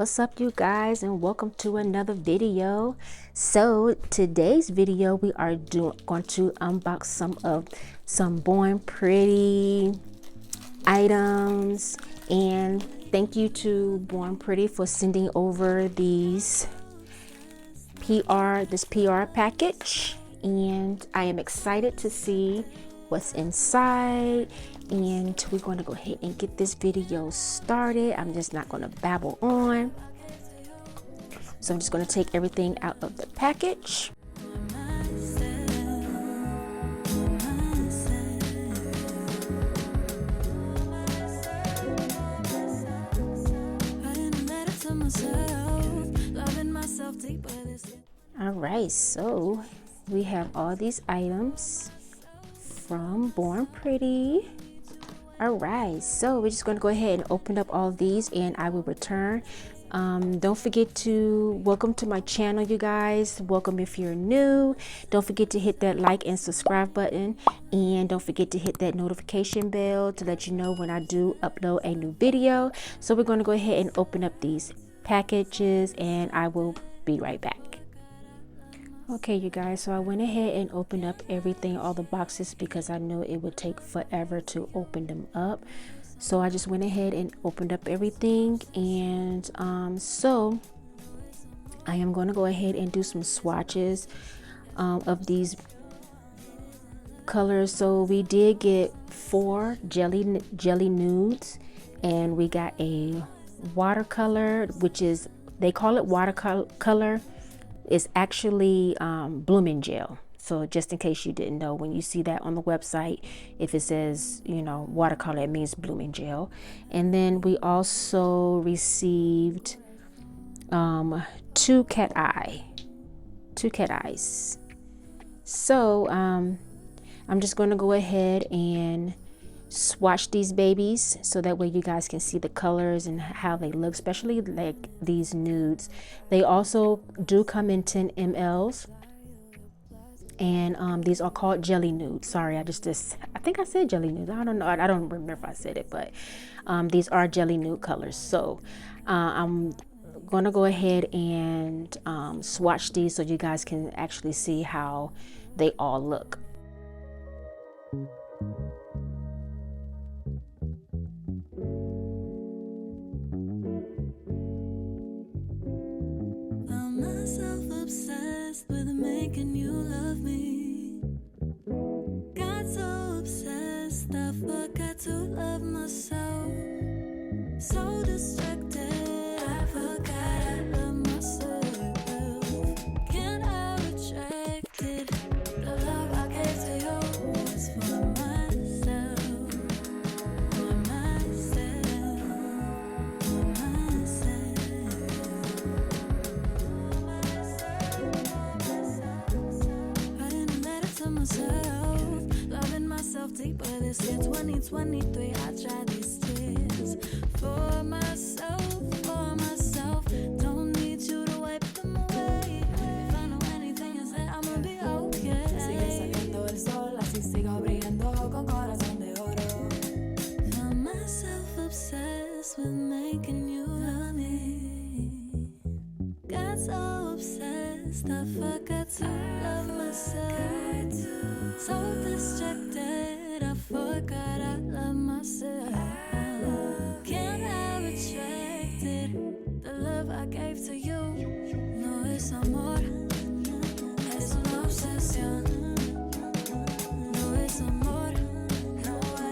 What's up, you guys, and welcome to another video. So today's video we are going to unbox some Born Pretty items, and thank you to Born Pretty for sending over this PR package, and I am excited to see what's inside. And we're going to go ahead and get this video started. I'm just not going to babble on, so I'm just going to take everything out of the package. All right, so we have all these items from Born Pretty. All right, so we're just going to go ahead and open up all these, and I will return. Don't forget to welcome to my channel, you guys. Welcome if you're new. Don't forget to hit that like and subscribe button, and don't forget to hit that notification bell to let you know when I do upload a new video. So we're going to go ahead and open up these packages, and I will be right back. Okay, you guys, so I went ahead and opened up everything, all the boxes, because I know it would take forever to open them up. So I just went ahead and opened up everything, and so I am going to go ahead and do some swatches of these colors. So we did get 4 jelly nudes, and we got a watercolor, which is, they call it watercolor. It's actually blooming gel. So just in case you didn't know, when you see that on the website, if it says, you know, watercolor, it means blooming gel. And then we also received 2 cat eyes. So I'm just going to go ahead and swatch these babies so that way you guys can see the colors and how they look, especially like these nudes. They also do come in 10 mLs, and these are called jelly nudes. Sorry, I think I said jelly nudes. I don't know, I don't remember if I said it, but these are jelly nude colors. So I'm gonna go ahead and swatch these so you guys can actually see how they all look. Obsessed with making you love me. Got so obsessed I forgot to love myself. So distracted I forgot I love myself. Can't I retract it? The love I gave to you was for myself. For myself. For myself. Loving myself deeper this year, 2023. I tried these tears for myself, for myself. Don't need you to wipe them away. If I know anything is that I'ma be okay. Sigue saliendo el sol, así sigo brillando con corazón de oro. Found myself obsessed with making you love me. Got so obsessed I forgot to love myself. So distracted I forgot I love myself. Can't I retract it? The love I gave to you. No es amor, es una obsesión. No es amor,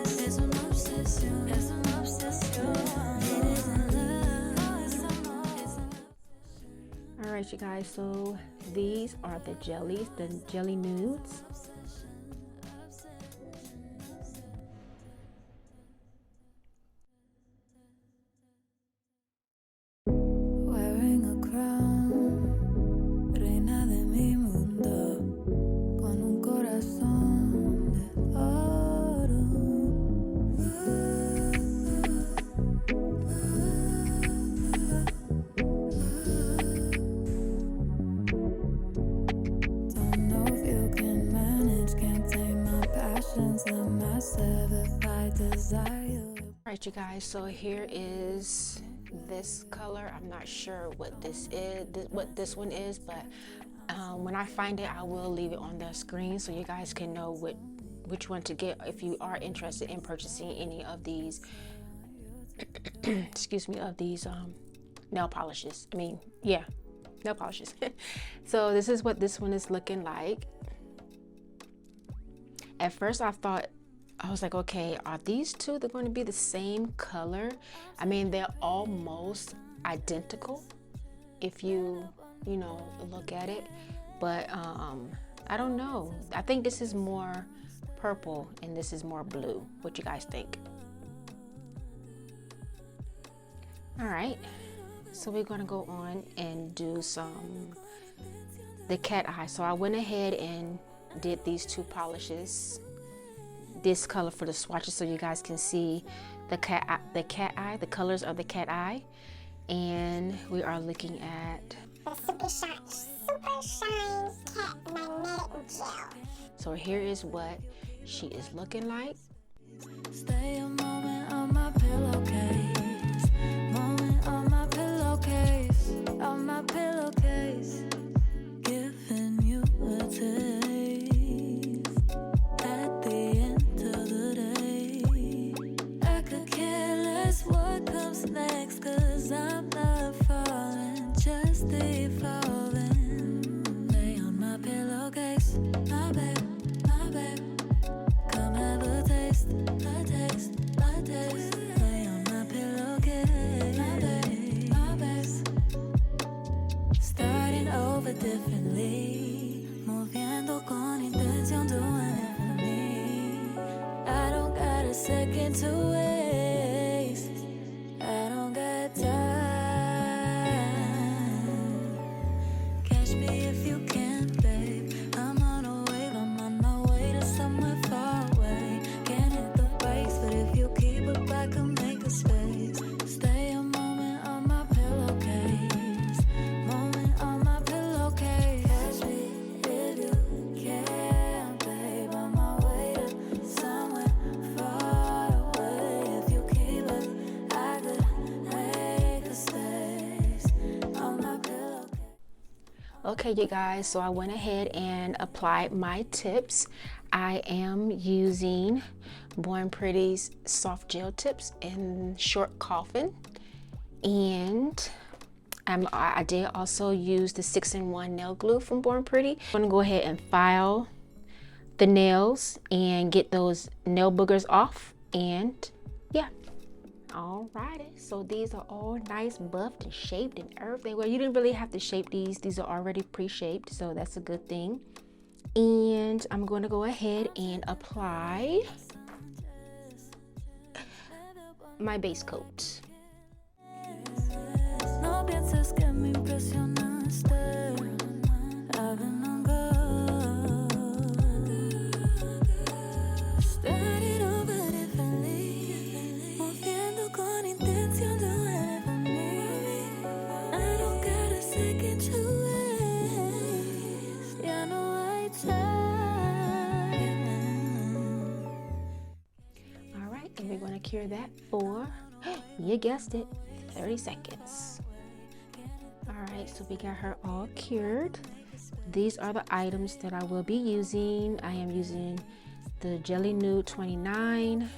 es una obsesión. Es una obsesión. It isn't love, it's amor. All right, you guys, so these are the jelly nudes. All right, you guys, so here is this color. I'm not sure what this is, what this one is, but when I find it, I will leave it on the screen so you guys can know which one to get if you are interested in purchasing any of these excuse me, of these nail polishes. I mean, yeah, nail polishes. So this is what this one is looking like. At first I was like, okay, are these two, they're going to be the same color? I mean, they're almost identical if you know, look at it, but I don't know. I think this is more purple and this is more blue. What you guys think? All right, so we're gonna go on and do the cat eye. So I went ahead and did these two polishes, this color for the swatches, so you guys can see the cat eye, the colors of the cat eye. And we are looking at the super shine cat magnetic gel. So here is what she is looking like. Stay a moment on my pillowcase, moment on my pillowcase, on my pillowcase, giving you a taste. At the end of the day, I could care less what comes next, 'cause I'm not falling, just evolving. Lay on my pillowcase, my babe, my babe. Come have a taste, a taste, a taste. Lay on my pillowcase, my babe, my babe. Starting over differently, moviendo con intención, doing it for me. I don't got a second to waste. I don't got time. Catch me if you can, babe. I'm on a wave, I'm on my way to somewhere far away. Can't hit the brakes, but if you keep it back, I'll make a space. Stay a moment on my pillowcase, moment on my pillowcase. Catch me if you can, babe. On my way to somewhere far away. If you keep it, I could make a space on my pillowcase. Okay, you guys, so I went ahead and applied my tips. I am using Born Pretty's soft gel tips in short Coffin, and I did also use the 6-in-1 nail glue from Born Pretty. I'm gonna go ahead and file the nails and get those nail boogers off, and yeah. Alrighty, so these are all nice, buffed and shaped and everything. Well, you didn't really have to shape these are already pre-shaped, so that's a good thing. And I'm going to go ahead and apply my base coat. No pienses que me impresionaste. I've been on go. Started over differently, moviendo con intención, doing it for me. I don't got a second to waste. Ya no hay time. All right, and we're going to cure that for, you guessed it, 30 seconds. All right, so we got her all cured. These are the items that I will be using. I am using the Jelly Nude 29,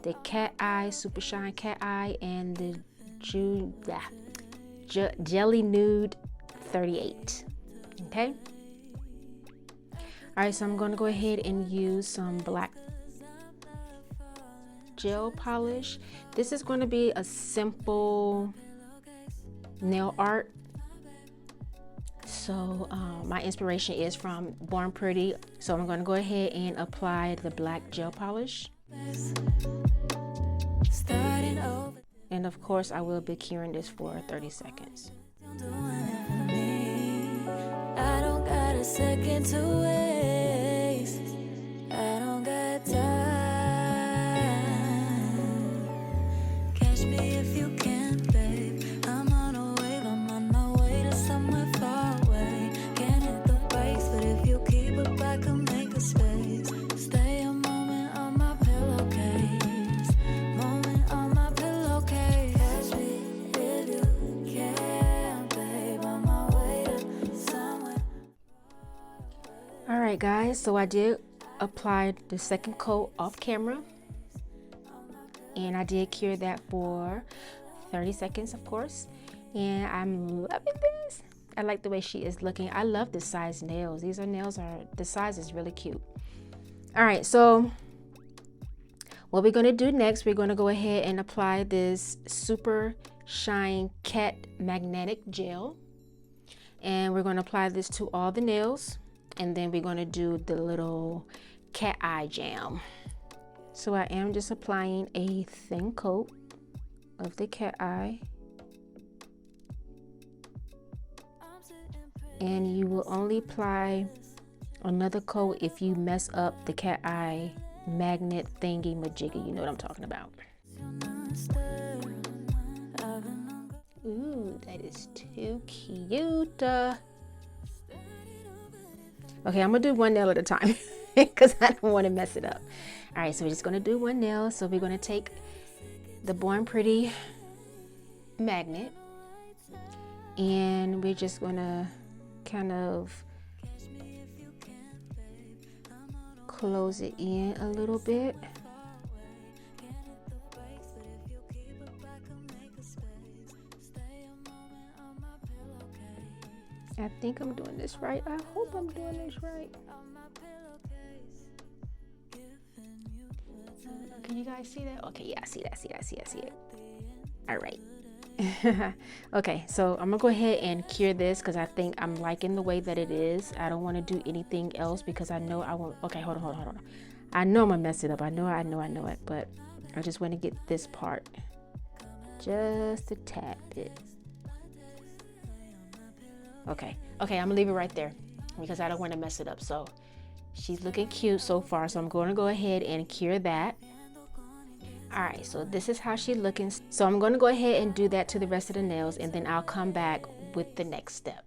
the Cat Eye, Super Shine Cat Eye, and the Jelly Nude 38. Okay. All right, so I'm going to go ahead and use some black gel polish. This is going to be a simple nail art. So my inspiration is from Born Pretty. So I'm going to go ahead and apply the black gel polish. Starting over. And of course, I will be curing this for 30 seconds. I don't got a second to waste. I don't got time. Catch me if you can, babe. I'm on a wave, I'm on my way to somewhere far away. Can't hit the brakes, but if you keep it back, I'll make a space. Stay a moment on my pillowcase, moment on my pillowcase. Catch me right, guys, so I did apply the second coat off camera, and I did cure that for 30 seconds, of course, and I'm loving this. I like the way she is looking. I love the size nails. These are the size is really cute. All right, so what we're going to do next, we're going to go ahead and apply this Super Shine Cat Magnetic Gel, and we're going to apply this to all the nails, and then we're going to do the little cat eye jam. So I am just applying a thin coat of the cat eye, and you will only apply another coat if you mess up the cat eye magnet thingy majiggy. You know what I'm talking about. Ooh, that is too cute. Okay, I'm gonna do one nail at a time because I don't want to mess it up. All right, so we're just gonna do one nail. So we're gonna take the Born Pretty magnet, and we're just gonna kind of close it in a little bit. I think I'm doing this right. I hope I'm doing this right. Can you guys see that? Okay, yeah, I see it. All right. Okay, so I'm gonna go ahead and cure this because I think I'm liking the way that it is. I don't want to do anything else because I know I won't. Okay, hold on. I know I'm gonna mess it up. I know it, but I just want to get this part just a tad bit. Okay, I'm gonna leave it right there because I don't want to mess it up. So she's looking cute so far, so I'm going to go ahead and cure that. All right, so this is how she's looking. So I'm going to go ahead and do that to the rest of the nails, and then I'll come back with the next step.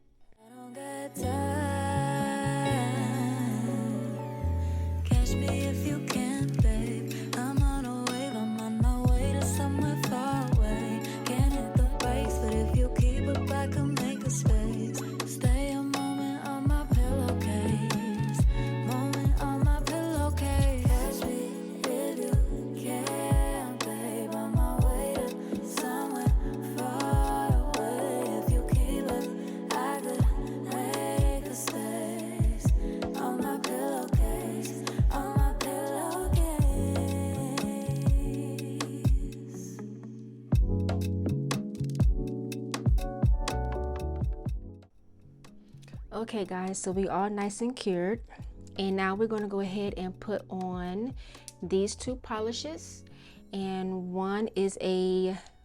Catch me if you can, babe. I'm on a wave, I'm on my way to somewhere far away. Can't hit the brakes, but if you keep it back, I'll make a space. Stay a moment on my pillowcase. Moment on my pillowcase. Catch me if you can, babe. On my way to somewhere far away. If you keep it, I could make a space. On my pillowcase. On my pillowcase. Okay, guys, so we all nice and cured, and now we're going to go ahead and put on these two polishes, and one is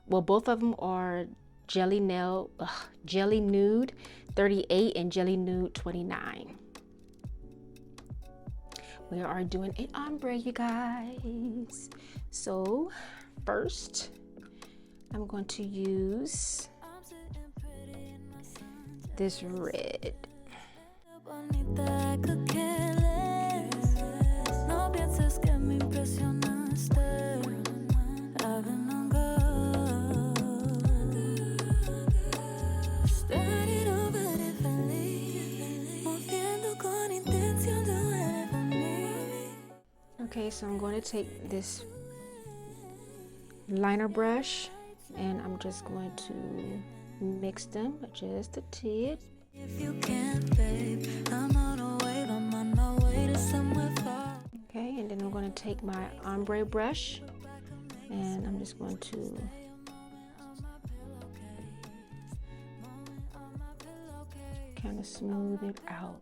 both of them are Jelly Nude 38 and Jelly Nude 29. We are doing an ombre, you guys. So first I'm going to use this red. Bonita que quieres. No pienses que me impresionaste. I've been on go. Started over differently. Moviendo con intención de whatever for me. Okay, so I'm going to take this liner brush, and I'm just going to mix them just a tad. If you can, babe. I'm on a wave, I'm on my way to somewhere far. Okay, and then I'm going to take my ombre brush, and I'm just going to kind of smooth it out.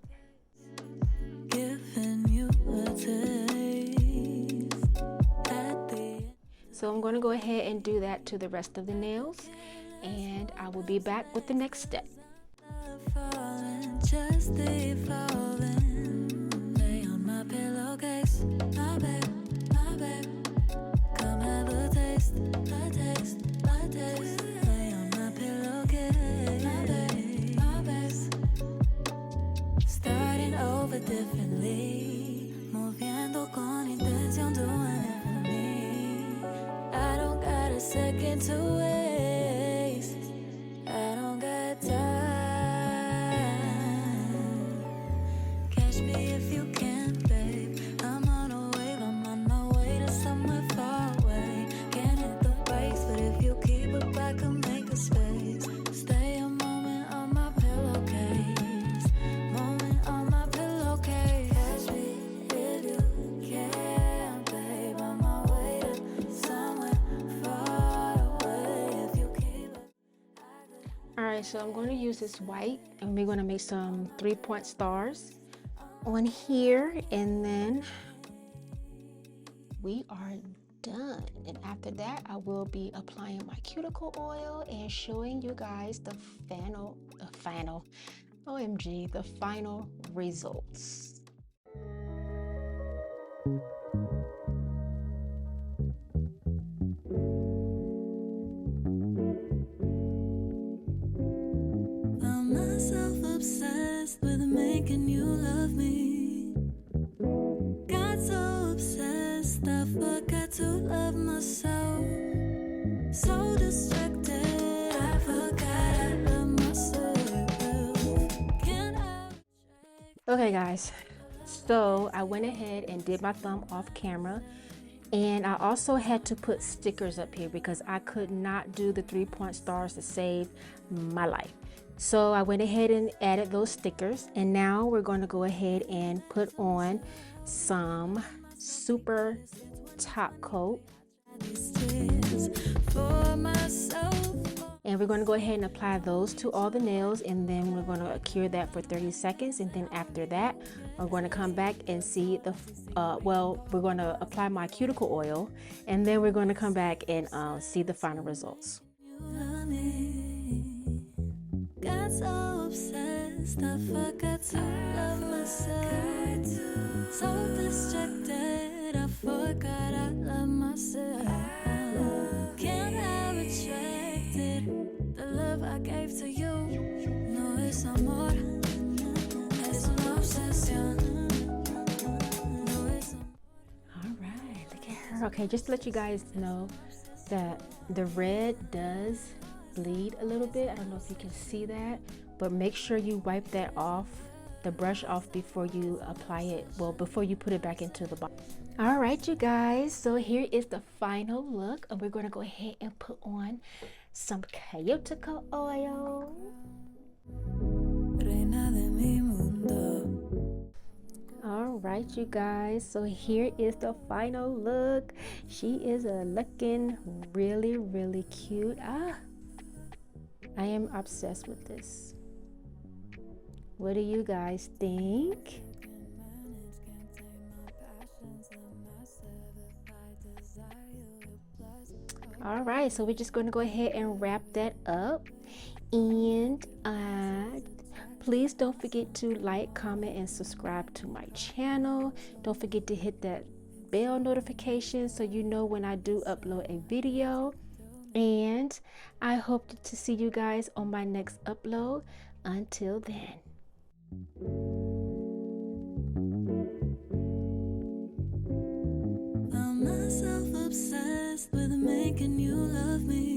Giving you a taste at the end. So I'm going to go ahead and do that to the rest of the nails, and I will be back with the next step. Falling, just evolving. Lay on my pillowcase, my babe, come have a taste, a taste. Lay on my pillowcase, my babe. Starting over differently, moviendo con intención, doing it for me. I don't got a second to waste. I don't got time. Catch me if you can. so I'm going to use this white, and we're going to make some 3-point stars on here, and then we are done. And after that, I will be applying my cuticle oil and showing you guys the final OMG, the final results. Found myself obsessed with making you love me. Got so obsessed, I forgot to love myself. So distracted, I forgot I love myself. Can't have Okay guys, so I went ahead and did my thumb off camera, and I also had to put stickers up here because I could not do the 3-point stars to save my life. So I went ahead and added those stickers, and now we're going to go ahead and put on some super top coat, these tears for myself. and we're going to go ahead and apply those to all the nails, and then we're going to cure that for 30 seconds, and then after that we're going to come back and see the we're going to apply my cuticle oil, and then we're going to come back and see the final results. You love me. Got so obsessed, I forgot to love myself. So distracted, I forgot I love myself. Can't have retracted the love I gave to you. No, it's amor, es una obsesión. No, it's All right, look at her. Okay, just to let you guys know that the red does bleed a little bit. I don't know if you can see that, but make sure you wipe that off, the brush off, before you apply it, well, before you put it back into the bottle. All right, you guys, so here is the final look, and we're going to go ahead and put on some cuticle oil. reina de mi mundo. All right, you guys, so here is the final look. She is looking really, really cute. I am obsessed with this. What do you guys think? All right, so we're just going to go ahead and wrap that up, and please don't forget to like, comment, and subscribe to my channel. Don't forget to hit that bell notification so you know when I do upload a video. And I hope to see you guys on my next upload. Until then. Found myself obsessed with making you love me.